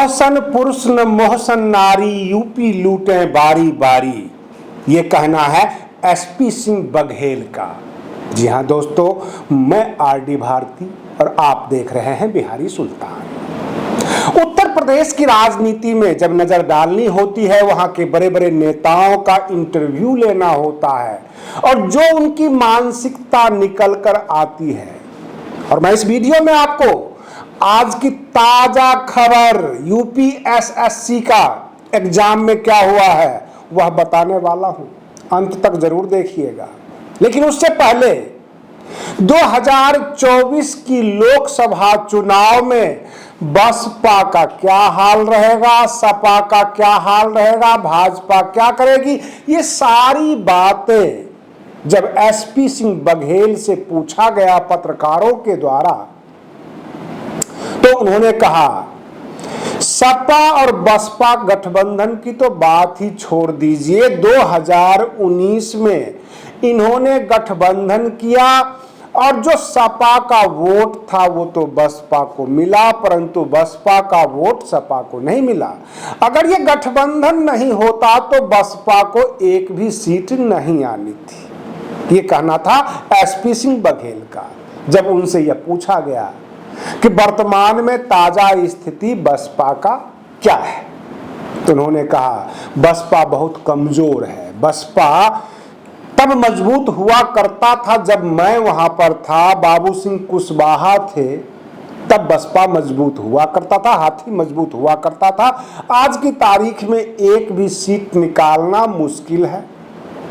मोहसन पुरुष न मोहसन नारी, यूपी लूटे बारी बारी, ये कहना है एसपी सिंह बघेल का। जी हाँ दोस्तों, मैं आरडी भारती और आप देख रहे हैं बिहारी सुल्तान। उत्तर प्रदेश की राजनीति में जब नजर डालनी होती है, वहां के बड़े बड़े नेताओं का इंटरव्यू लेना होता है और जो उनकी मानसिकता निकल कर आती है। और मैं इस वीडियो में आपको आज की ताजा खबर यूपीएसएससी का एग्जाम में क्या हुआ है वह बताने वाला हूं। अंत तक जरूर देखिएगा। लेकिन उससे पहले 2024 की लोकसभा चुनाव में बसपा का क्या हाल रहेगा, सपा का क्या हाल रहेगा, भाजपा क्या करेगी, ये सारी बातें जब एसपी सिंह बघेल से पूछा गया पत्रकारों के द्वारा, तो उन्होंने कहा सपा और बसपा गठबंधन की तो बात ही छोड़ दीजिए। 2019 में इन्होंने गठबंधन किया और जो सपा का वोट था वो तो बसपा को मिला, परंतु बसपा का वोट सपा को नहीं मिला। अगर ये गठबंधन नहीं होता तो बसपा को एक भी सीट नहीं आनी थी। ये कहना था एसपी सिंह बघेल का जब उनसे यह पूछा गया कि वर्तमान में ताजा स्थिति बसपा का क्या है। तो उन्होंने कहा बसपा बहुत कमजोर है। बसपा तब मजबूत हुआ करता था जब मैं वहां पर था, बाबू सिंह कुशवाहा थे, तब बसपा मजबूत हुआ करता था, हाथी मजबूत हुआ करता था। आज की तारीख में एक भी सीट निकालना मुश्किल है।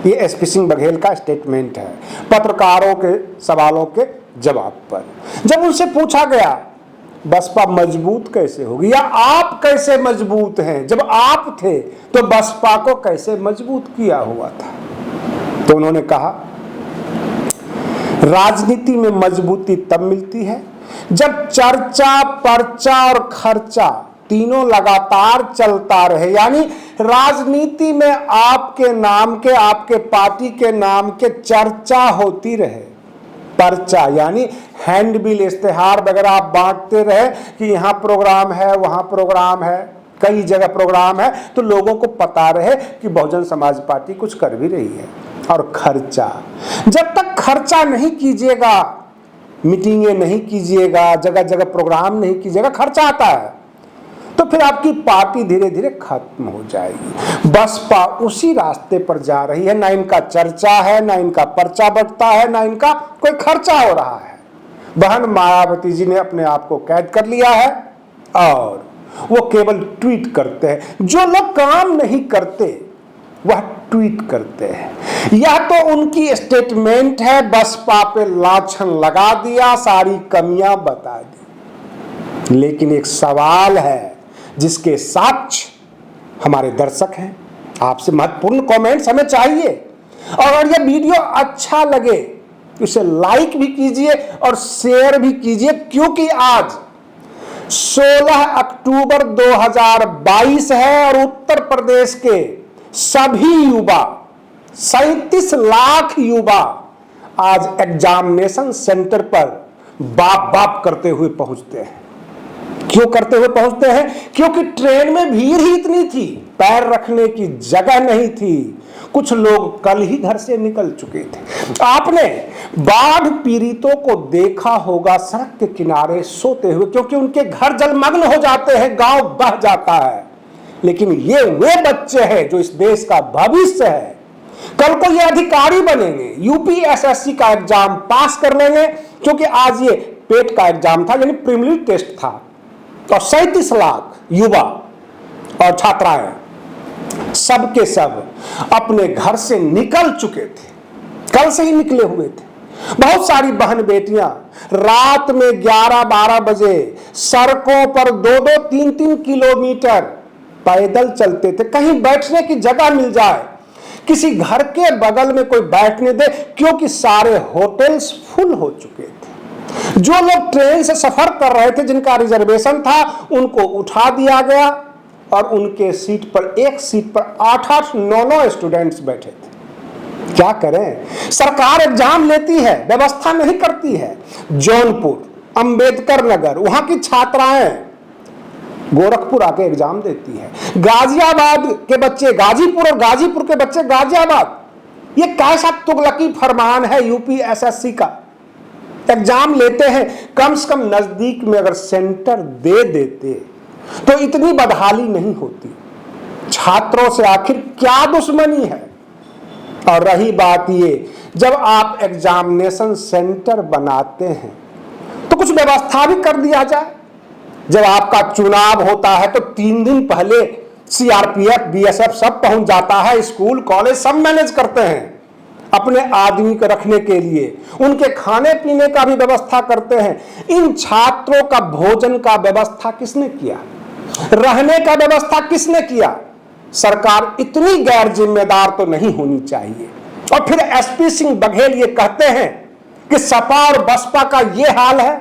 ये एसपी सिंह बघेल का स्टेटमेंट है पत्रकारों के सवालों के जवाब पर। जब उनसे पूछा गया बसपा मजबूत कैसे होगी या आप कैसे मजबूत हैं, जब आप थे तो बसपा को कैसे मजबूत किया हुआ था, तो उन्होंने कहा राजनीति में मजबूती तब मिलती है जब चर्चा, पर्चा और खर्चा तीनों लगातार चलता रहे। यानी राजनीति में आपके नाम के, आपके पार्टी के नाम के चर्चा होती रहे। पर्चा यानी हैंडबिल, इश्तेहार वगैरह आप बांटते रहे कि यहाँ प्रोग्राम है, वहाँ प्रोग्राम है, कई जगह प्रोग्राम है, तो लोगों को पता रहे कि बहुजन समाज पार्टी कुछ कर भी रही है। और खर्चा, जब तक खर्चा नहीं कीजिएगा, मीटिंगें नहीं कीजिएगा, जगह जगह प्रोग्राम नहीं कीजिएगा, खर्चा आता है, तो फिर आपकी पार्टी धीरे धीरे खत्म हो जाएगी। बसपा उसी रास्ते पर जा रही है। ना इनका चर्चा है, ना इनका पर्चा बढ़ता है, ना इनका कोई खर्चा हो रहा है। बहन मायावती जी ने अपने आप को कैद कर लिया है और वो केवल ट्वीट करते हैं। जो लोग काम नहीं करते वह ट्वीट करते हैं। यह तो उनकी स्टेटमेंट है, बसपा पे लाछन लगा दिया, सारी कमियां बता दी। लेकिन एक सवाल है जिसके साक्ष्य हमारे दर्शक हैं। आपसे महत्वपूर्ण कमेंट्स हमें चाहिए और अगर यह वीडियो अच्छा लगे तो इसे लाइक भी कीजिए और शेयर भी कीजिए, क्योंकि आज 16 अक्टूबर 2022 है और उत्तर प्रदेश के सभी युवा, 37 लाख युवा आज एग्जामिनेशन सेंटर पर बाप बाप करते हुए पहुंचते हैं। क्यों करते हुए पहुंचते हैं? क्योंकि ट्रेन में भीड़ ही इतनी थी, पैर रखने की जगह नहीं थी। कुछ लोग कल ही घर से निकल चुके थे। आपने बाढ़ पीड़ितों को देखा होगा सड़क के किनारे सोते हुए, क्योंकि उनके घर जलमग्न हो जाते हैं, गांव बह जाता है। लेकिन ये वे बच्चे हैं जो इस देश का भविष्य है। कल को ये अधिकारी बनेंगे, यूपीएसएससी का एग्जाम पास कर लेंगे, क्योंकि आज ये पेट का एग्जाम था, यानी प्रीलिमिनरी टेस्ट था, और 37 लाख युवा और छात्राएं सब के सब अपने घर से निकल चुके थे, कल से ही निकले हुए थे। बहुत सारी बहन बेटियां रात में 11-12 बजे सड़कों पर 2-2, 3-3 किलोमीटर पैदल चलते थे। कहीं बैठने की जगह मिल जाए, किसी घर के बगल में कोई बैठने दे, क्योंकि सारे होटल्स फुल हो चुके थे। जो लोग ट्रेन से सफर कर रहे थे, जिनका रिजर्वेशन था, उनको उठा दिया गया और उनके सीट पर, एक सीट पर 8-8, 9-9 स्टूडेंट्स बैठे थे। क्या करें? सरकार एग्जाम लेती है, व्यवस्था नहीं करती है। जौनपुर, अंबेडकर नगर, वहां की छात्राएं गोरखपुर आके एग्जाम देती है, गाजियाबाद के बच्चे गाजीपुर और गाजीपुर के बच्चे गाजियाबाद। ये कैसा तुगलकी फरमान है यूपी एसएससी का। एग्जाम लेते हैं, कम से कम नजदीक में अगर सेंटर दे देते तो इतनी बदहाली नहीं होती। छात्रों से आखिर क्या दुश्मनी है। और रही बात ये, जब आप एग्जामिनेशन सेंटर बनाते हैं तो कुछ व्यवस्था भी कर दिया जाए। जब आपका चुनाव होता है तो 3 दिन पहले सीआरपीएफ, बीएसएफ सब पहुंच जाता है, स्कूल कॉलेज सब मैनेज करते हैं अपने आदमी को रखने के लिए, उनके खाने पीने का भी व्यवस्था करते हैं। इन छात्रों का भोजन का व्यवस्था किसने किया, रहने का व्यवस्था किसने किया। सरकार इतनी गैर जिम्मेदार तो नहीं होनी चाहिए। और फिर एसपी सिंह बघेल ये कहते हैं कि सपा और बसपा का ये हाल है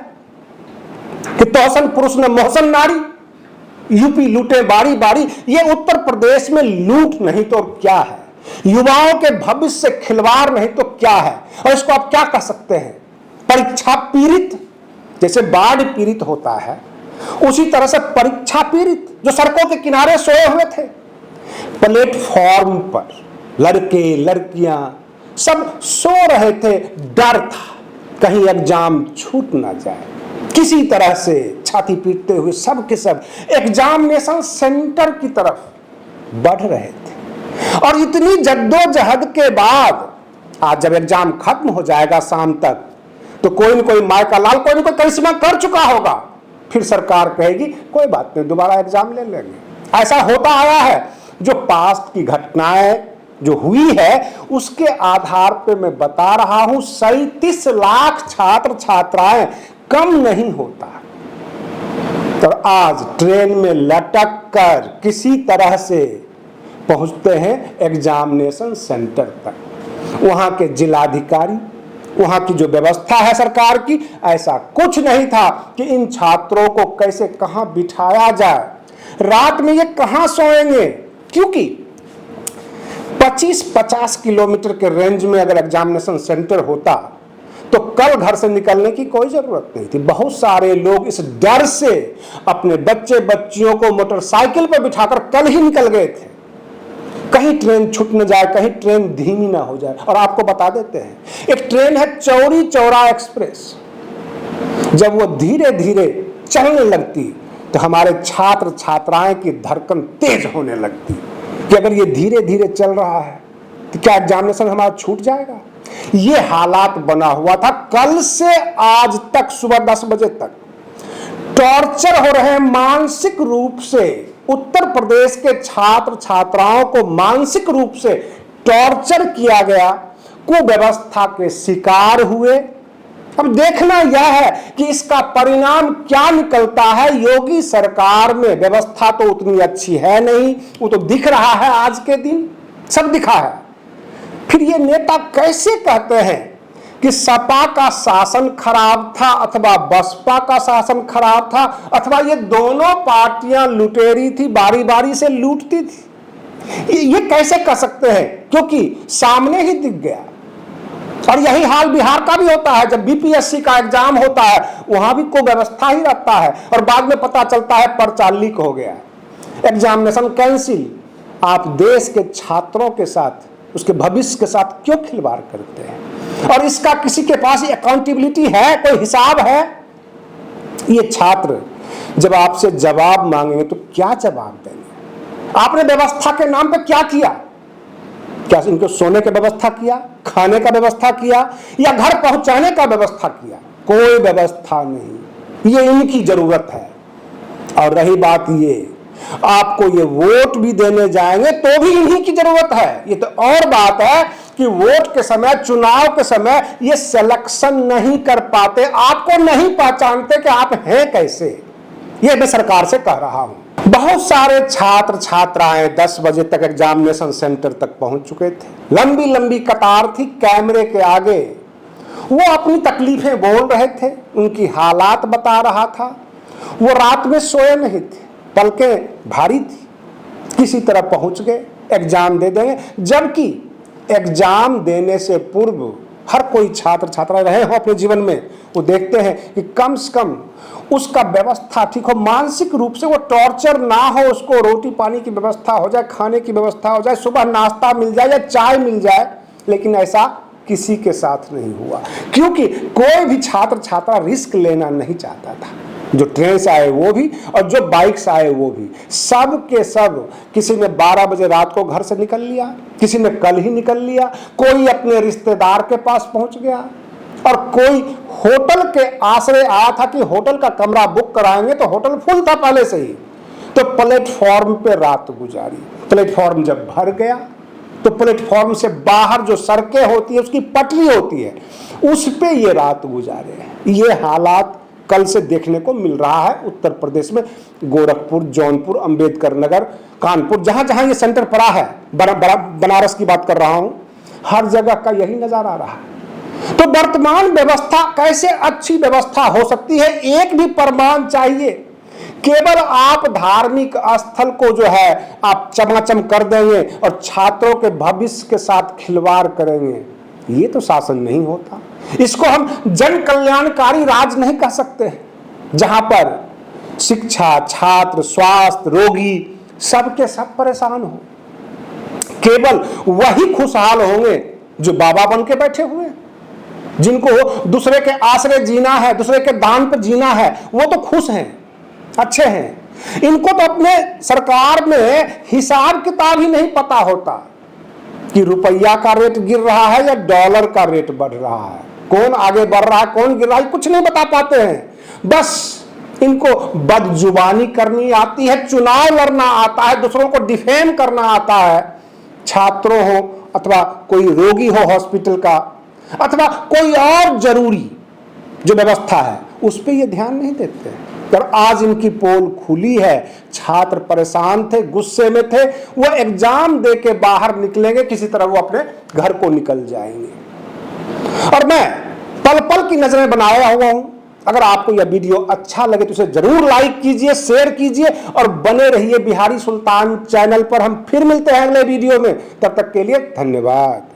कि तोहसन पुरुष ने मोहसन नारी, यूपी लूटे बारी बारी। ये उत्तर प्रदेश में लूट नहीं तो क्या है, युवाओं के भविष्य से खिलवाड़ नहीं तो क्या है। और इसको आप क्या कह सकते हैं, परीक्षा पीड़ित। जैसे बाढ़ पीड़ित होता है उसी तरह से परीक्षा पीड़ित, जो सड़कों के किनारे सोए हुए थे, प्लेटफॉर्म पर लड़के लड़कियां सब सो रहे थे। डर था कहीं एग्जाम छूट ना जाए। किसी तरह से छाती पीटते हुए सब के सब एग्जामिनेशन सेंटर की तरफ बढ़ रहे थे। और इतनी जद्दोजहद के बाद आज जब एग्जाम खत्म हो जाएगा शाम तक, तो कोई न कोई माय का लाल, कोई न कोई करिश्मा कर चुका होगा। फिर सरकार कहेगी कोई बात नहीं, दोबारा एग्जाम ले लेंगे। ऐसा होता आया है। जो पास्ट की घटनाएं जो हुई है उसके आधार पे मैं बता रहा हूं, 37 लाख छात्र छात्राएं कम नहीं होता। तो आज ट्रेन में लटक कर किसी तरह से पहुंचते हैं एग्जामिनेशन सेंटर तक। वहां के जिलाधिकारी, वहां की जो व्यवस्था है सरकार की, ऐसा कुछ नहीं था कि इन छात्रों को कैसे कहां बिठाया जाए, रात में ये कहां सोएंगे। क्योंकि 25-50 किलोमीटर के रेंज में अगर एग्जामिनेशन सेंटर होता तो कल घर से निकलने की कोई जरूरत नहीं थी। बहुत सारे लोग इस डर से अपने बच्चे बच्चियों को मोटरसाइकिल पर बिठाकर कल ही निकल गए थे, कहीं ट्रेन छूट न जाए, कहीं ट्रेन धीमी ना हो जाए। और आपको बता देते हैं, एक ट्रेन है चौरी चौरा एक्सप्रेस, जब वो धीरे धीरे चलने लगती तो हमारे छात्र छात्राएं की धड़कन तेज होने लगती कि अगर ये धीरे धीरे चल रहा है तो क्या एग्जामिनेशन हमारा छूट जाएगा। ये हालात बना हुआ था। कल से आज तक सुबह 10 बजे तक टॉर्चर हो रहे हैं मानसिक रूप से। उत्तर प्रदेश के छात्र छात्राओं को मानसिक रूप से टॉर्चर किया गया, कुव्यवस्था के शिकार हुए। अब देखना यह है कि इसका परिणाम क्या निकलता है। योगी सरकार में व्यवस्था तो उतनी अच्छी है नहीं, वो तो दिख रहा है, आज के दिन सब दिखा है। फिर ये नेता कैसे कहते हैं कि सपा का शासन खराब था अथवा बसपा का शासन खराब था, अथवा ये दोनों पार्टियां लुटेरी थी, बारी बारी से लूटती थी। ये कैसे कह सकते हैं, क्योंकि सामने ही दिख गया। और यही हाल बिहार का भी होता है। जब बीपीएससी का एग्जाम होता है वहां भी कोई व्यवस्था ही रहता है और बाद में पता चलता है पर्चा लीक हो गया, एग्जामिनेशन कैंसिल। आप देश के छात्रों के साथ, उसके भविष्य के साथ क्यों खिलवाड़ करते हैं। और इसका किसी के पास अकाउंटेबिलिटी है, कोई हिसाब है। ये छात्र जब आपसे जवाब मांगेंगे तो क्या जवाब देंगे। आपने व्यवस्था के नाम पर क्या किया, क्या इनको सोने की व्यवस्था किया, खाने का व्यवस्था किया, या घर पहुंचाने का व्यवस्था किया। कोई व्यवस्था नहीं, ये इनकी जरूरत है। और रही बात ये, आपको ये वोट भी देने जाएंगे तो भी इन्हीं की जरूरत है। ये तो और बात है कि वोट के समय, चुनाव के समय ये सिलेक्शन नहीं कर पाते, आपको नहीं पहचानते कि आप हैं कैसे। ये मैं सरकार से कह रहा हूं। बहुत सारे छात्र छात्राएं 10 बजे तक एग्जामिनेशन सेंटर तक पहुंच चुके थे। लंबी लंबी कतार थी कैमरे के आगे। वो अपनी तकलीफें बोल रहे थे, उनकी हालात बता रहा था। वो रात में सोए नहीं थे, पलकें भारी थी, किसी तरह पहुंच गए, एग्जाम दे देंगे। जबकि एग्जाम देने से पूर्व हर कोई छात्र छात्रा रहे हो अपने जीवन में, वो देखते हैं कि कम से कम उसका व्यवस्था ठीक हो, मानसिक रूप से वो टॉर्चर ना हो, उसको रोटी पानी की व्यवस्था हो जाए, खाने की व्यवस्था हो जाए, सुबह नाश्ता मिल जाए या चाय मिल जाए। लेकिन ऐसा किसी के साथ नहीं हुआ, क्योंकि कोई भी छात्र छात्रा रिस्क लेना नहीं चाहता था। जो ट्रेन से आए वो भी और जो बाइक से आए वो भी, सब के सब, किसी ने 12 बजे रात को घर से निकल लिया, किसी ने कल ही निकल लिया, कोई अपने रिश्तेदार के पास पहुंच गया और कोई होटल के आश्रय आया था कि होटल का कमरा बुक कराएंगे, तो होटल फुल था पहले से ही, तो प्लेटफॉर्म पे रात गुजारी। प्लेटफॉर्म जब भर गया तो प्लेटफॉर्म से बाहर जो सड़कें होती है, उसकी पटरी होती है, उस पे ये रात गुजारे। ये हालात कल से देखने को मिल रहा है उत्तर प्रदेश में, गोरखपुर, जौनपुर, अंबेडकर नगर, कानपुर, जहां जहां ये सेंटर पड़ा है, बनारस की बात कर रहा हूं, हर जगह का यही नजारा रहा है। तो वर्तमान व्यवस्था कैसे अच्छी व्यवस्था हो सकती है? एक भी प्रमाण चाहिए। केवल आप धार्मिक स्थल को जो है आप चमाचम कर देंगे और छात्रों के भविष्य के साथ खिलवाड़ करेंगे, ये तो शासन नहीं होता। इसको हम जन कल्याणकारी राज नहीं कह सकते, जहां पर शिक्षा, छात्र, स्वास्थ्य, रोगी सबके सब परेशान हो। केवल वही खुशहाल होंगे जो बाबा बन के बैठे हुए, जिनको दूसरे के आश्रय जीना है, दूसरे के दान पर जीना है, वो तो खुश हैं, अच्छे हैं। इनको तो अपने सरकार में हिसाब किताब ही नहीं पता होता कि रुपया का रेट गिर रहा है या डॉलर का रेट बढ़ रहा है, कौन आगे बढ़ रहा है, कौन गिर रहा है, कुछ नहीं बता पाते हैं। बस इनको बदजुबानी करनी आती है, चुनाव लड़ना आता है, दूसरों को डिफेम करना आता है। छात्रों हो अथवा कोई रोगी हो हॉस्पिटल का, अथवा कोई और जरूरी जो व्यवस्था है, उस पर ये ध्यान नहीं देते। और आज इनकी पोल खुली है, छात्र परेशान थे, गुस्से में थे, वो एग्जाम दे के बाहर निकलेंगे, किसी तरह वो अपने घर को निकल जाएंगे। और मैं पल पल की नजरें बनाया हुआ हूं। अगर आपको यह वीडियो अच्छा लगे तो इसे जरूर लाइक कीजिए, शेयर कीजिए और बने रहिए बिहारी सुल्तान चैनल पर। हम फिर मिलते हैं अगले वीडियो में, तब तक के लिए धन्यवाद।